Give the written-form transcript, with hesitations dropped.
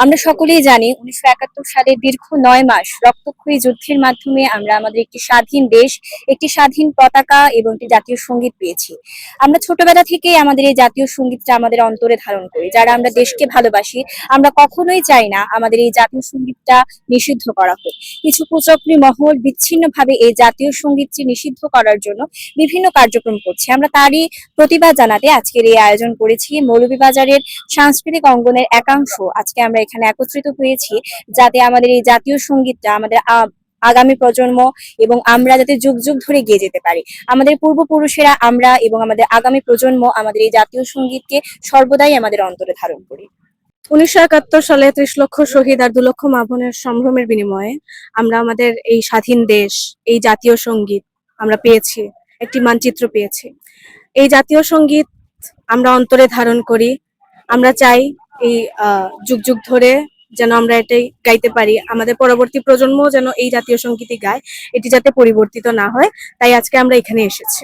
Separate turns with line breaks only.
আমরা সকলেই জানি ১৯৭১ সালে দীর্ঘ ৯ মাস রক্তক্ষয়ী যুদ্ধের মাধ্যমে আমরা আমাদের একটি স্বাধীন দেশ, একটি স্বাধীন পতাকা এবং একটি জাতীয় সঙ্গীত পেয়েছি। আমরা ছোটবেলা থেকেই আমাদের এই জাতীয় সঙ্গীতটা আমাদের অন্তরে ধারণ করি। যারা আমরা দেশকে ভালোবাসি, আমরা কখনোই চাই না আমাদের এই জাতীয় সঙ্গীতটা নিষিদ্ধ করা হোক। কিছু কুচক্রী মহল বিচ্ছিন্নভাবে এই জাতীয় সঙ্গীতটি নিষিদ্ধ করার জন্য বিভিন্ন কার্যক্রম করছে। আমরা তারই প্রতিবাদ জানাতে আজকের এই আয়োজন করেছি। মৌলভীবাজারের সাংস্কৃতিক অঙ্গনের একাংশ আজকে আমরা এখানে একত্রিত হয়েছি, যাতে আমাদের এই জাতীয় সঙ্গীতটা আমাদের আগামী প্রজন্ম এবং আমরা যাতে যুগ যুগ ধরে গেয়ে যেতে পারি। আমাদের পূর্বপুরুষেরা, আমরা এবং আমাদের আগামী প্রজন্ম আমাদের এই জাতীয় সঙ্গীতকে সর্বদাই আমাদের অন্তরে ধারণ করি।
১৯৭১ সালে ৩০ লক্ষ শহীদ আর ২ লক্ষ মা বোনের সম্ভ্রমের বিনিময়ে আমরা আমাদের এই স্বাধীন দেশ, এই জাতীয় সঙ্গীত আমরা পেয়েছি, একটি মানচিত্র পেয়েছি। এই জাতীয় সঙ্গীত আমরা অন্তরে ধারণ করি। আমরা চাই এই যুগ যুগ ধরে যেন আমরা এটাই গাইতে পারি, আমাদের পরবর্তী প্রজন্ম যেন এই জাতীয় সঙ্গীতই গায়, এটি যাতে পরিবর্তিত না হয়, তাই আজকে আমরা এখানে এসেছি।